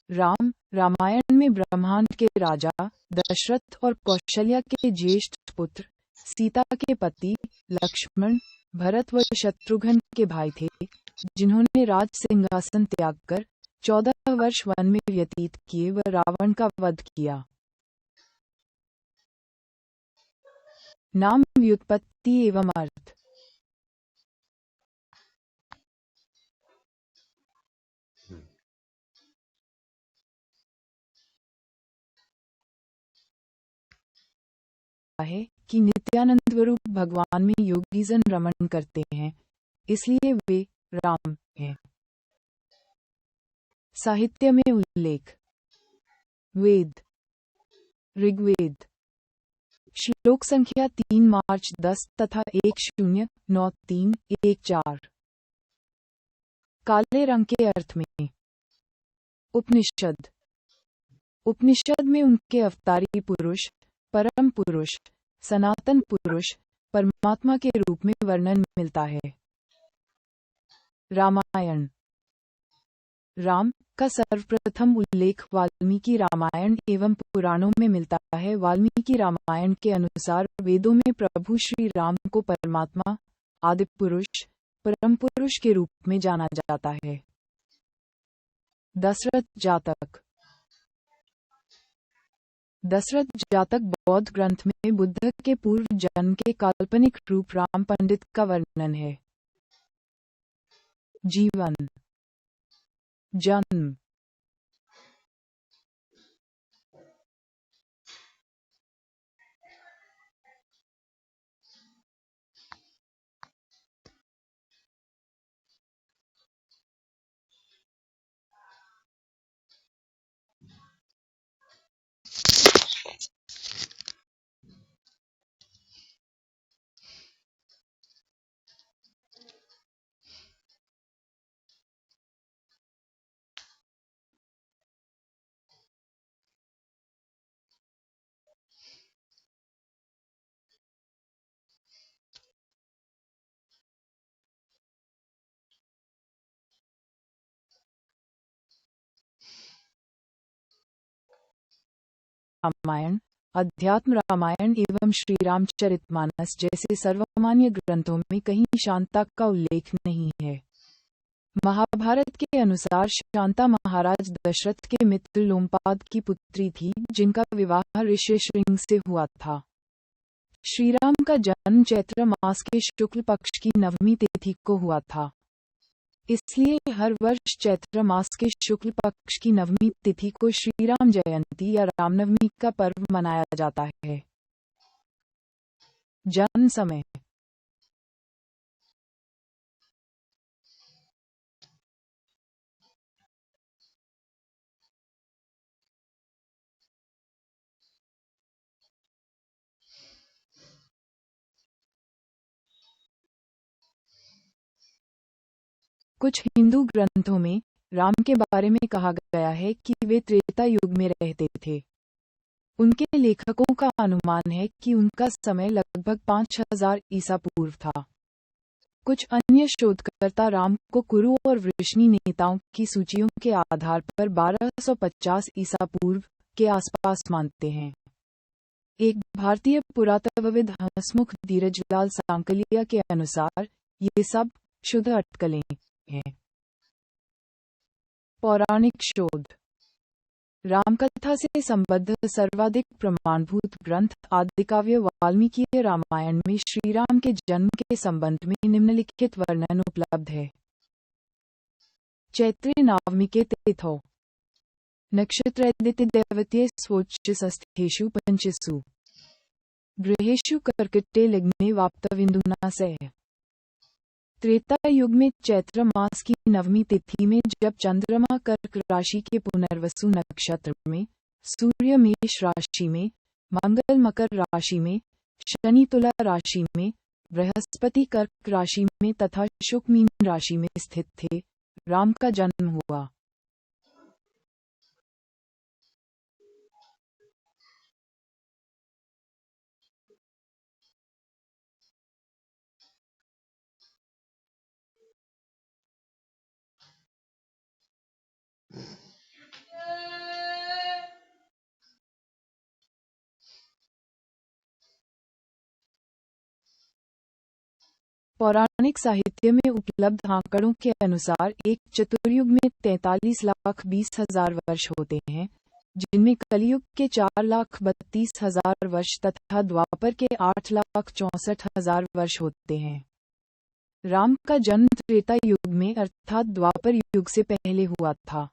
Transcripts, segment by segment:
राम रामायण में ब्रह्मांड के राजा दशरथ और कौशल्या के ज्येष्ठ पुत्र, सीता के पति लक्ष्मण, भरत व शत्रुघ्न के भाई थे, जिन्होंने राज सिंहासन त्याग कर 14 वर्ष वन में व्यतीत किए व रावण का वध किया। नाम व्युत्पत्ति एवं अर्थ। है कि नित्यानंद स्वरूप भगवान में योगीजन रमण करते हैं, इसलिए वे राम हैं। साहित्य में उल्लेख। वेद। ऋग्वेद। श्लोक संख्या 3 मार्च 10 तथा 109314। काले रंग के अर्थ में। उपनिषद। उपनिषद में उनके अवतारी पुरुष, परम पुरुष, सनातन पुरुष, परमात्मा के रूप में वर्णन मिलता है। रामायण। राम का सर्वप्रथम उल्लेख वाल्मीकि रामायण एवं पुराणों में मिलता है। वाल्मीकि रामायण के अनुसार वेदों में प्रभु श्री राम को परमात्मा, आदि पुरुष, परम पुरुष के रूप में जाना जाता है। दशरथ जातक। दशरथ जातक बौद्ध ग्रंथ में बुद्ध के पूर्व जन्म के काल्पनिक रूप राम पंडित का वर्णन है। जीवन। जन्म। रामायण, अध्यात्म रामायण एवं श्री रामचरितमानस जैसे सर्वमान्य ग्रंथों में कहीं शांता का उल्लेख नहीं है। महाभारत के अनुसार शांता महाराज दशरथ के मित्र लोमपाद की पुत्री थी, जिनका विवाह ऋष्यशृंग से हुआ था। श्रीराम का जन्म चैत्र मास के शुक्ल पक्ष की नवमी तिथि को हुआ था, इसलिए हर वर्ष चैत्र मास के शुक्ल पक्ष की नवमी तिथि को श्रीराम जयंती या रामनवमी का पर्व मनाया जाता है। जन्म समय। कुछ हिंदू ग्रंथों में राम के बारे में कहा गया है कि वे त्रेता युग में रहते थे। उनके लेखकों का अनुमान है कि उनका समय लगभग 5000 ईसा पूर्व था। कुछ अन्य शोधकर्ता राम को कुरु और वृष्णि नेताओं की सूचियों के आधार पर 1250 ईसा पूर्व के आसपास मानते हैं। एक भारतीय पुरातत्वविद हंसमुख धीरजलाल सांकलिया के अनुसार ये सब शुद्ध अटकलें हैं। पौराणिक शोध। रामकथा से संबद्ध सर्वाधिक प्रमाणभूत ग्रंथ आदिकाव्य वाल्मीकि रामायण में श्रीराम के जन्म के संबंध में निम्नलिखित वर्णन उपलब्ध है। चैत्रे नावमिके तिथौ नक्षत्रैदिति दैवत्ये स्वोच्चसस्थेषु पंचसु गृहेषु कर्कटे लग्ने वाप्तविन्दुना सह। त्रेता युग में चैत्र मास की नवमी तिथि में जब चंद्रमा कर्क राशि के पुनर्वसु नक्षत्र में, सूर्य मेष राशि में, मंगल मकर राशि में, शनि तुला राशि में, बृहस्पति कर्क राशि में तथा शुक्र मीन राशि में स्थित थे, राम का जन्म हुआ। पौराणिक साहित्य में उपलब्ध आंकड़ों के अनुसार एक चतुर्युग में 43,20,000 वर्ष होते हैं, जिनमें कलियुग के 4,32,000 वर्ष तथा द्वापर के 8,64,000 वर्ष होते हैं। राम का जन्म त्रेता युग में अर्थात द्वापर युग से पहले हुआ था।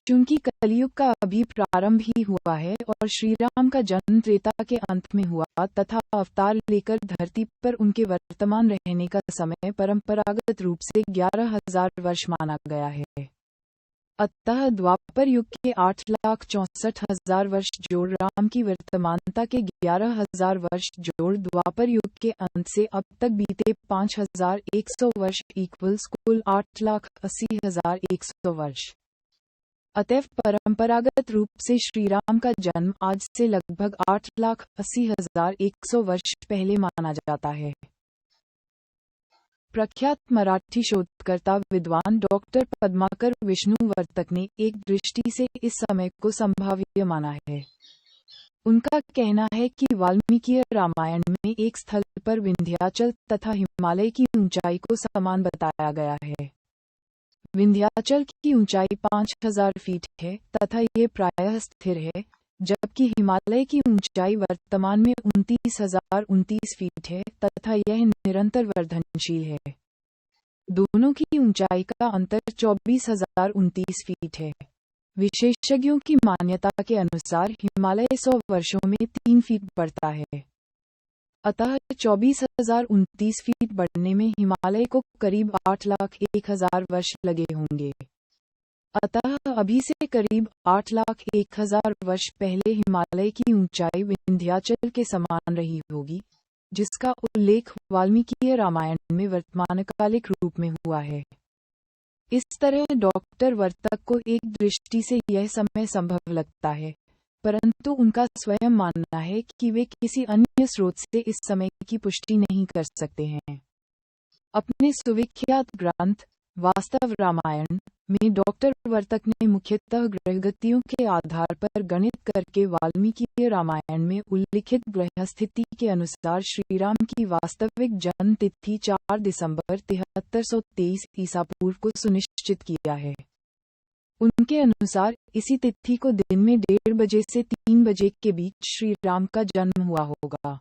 चूंकि कलियुग का अभी प्रारंभ ही हुआ है और श्री राम का जन्म त्रेता के अंत में हुआ तथा अवतार लेकर धरती पर उनके वर्तमान रहने का समय परंपरागत रूप से 11,000 वर्ष माना गया है। अतः द्वापर युग के 8,64,000 वर्ष जोड़ राम की वर्तमानता के 11,000 वर्ष जोड़ द्वापर युग के अंत से अब तक बीते 5,100 वर्ष इक्वल्स कुल 8,80,100 वर्ष। अतएव परंपरागत रूप से श्री राम का जन्म आज से लगभग 8,80,100 वर्ष पहले माना जाता है। प्रख्यात मराठी शोधकर्ता विद्वान डॉक्टर पद्माकर विष्णुवर्तक ने एक दृष्टि से इस समय को संभाव्य माना है। उनका कहना है कि वाल्मीकि रामायण में एक स्थल पर विंध्याचल तथा हिमालय की ऊंचाई को समान बताया गया है। विंध्याचल की ऊंचाई 5,000 फीट है तथा ये प्रायः स्थिर है, जबकि हिमालय की ऊंचाई वर्तमान में 29,029 फीट है तथा यह निरंतर वर्धनशील है। दोनों की ऊंचाई का अंतर 24,029 फीट है। विशेषज्ञों की मान्यता के अनुसार हिमालय 100 वर्षों में 3 फीट बढ़ता है। अतः 24,029 फीट बढ़ने में हिमालय को करीब 8,01,000 वर्ष लगे होंगे। अतः अभी से करीब 8,01,000 वर्ष पहले हिमालय की ऊंचाई विंध्याचल के समान रही होगी, जिसका उल्लेख वाल्मीकि रामायण में वर्तमानकालिक रूप में हुआ है। इस तरह डॉक्टर वर्तक को एक दृष्टि से यह समय संभव लगता है, परंतु उनका स्वयं मानना है कि वे किसी अन्य स्रोत से इस समय की पुष्टि नहीं कर सकते हैं। अपने सुविख्यात ग्रंथ वास्तव रामायण में डॉक्टर वर्तक ने मुख्यतः ग्रहगतियों के आधार पर गणित करके वाल्मीकि रामायण में उल्लिखित ग्रह स्थिति के अनुसार श्रीराम की वास्तविक जन्म तिथि 4 दिसंबर 7323 ईसा पूर्व को सुनिश्चित किया है। उनके अनुसार इसी तिथि को दिन में 1:30 बजे से 3 बजे के बीच श्री राम का जन्म हुआ होगा।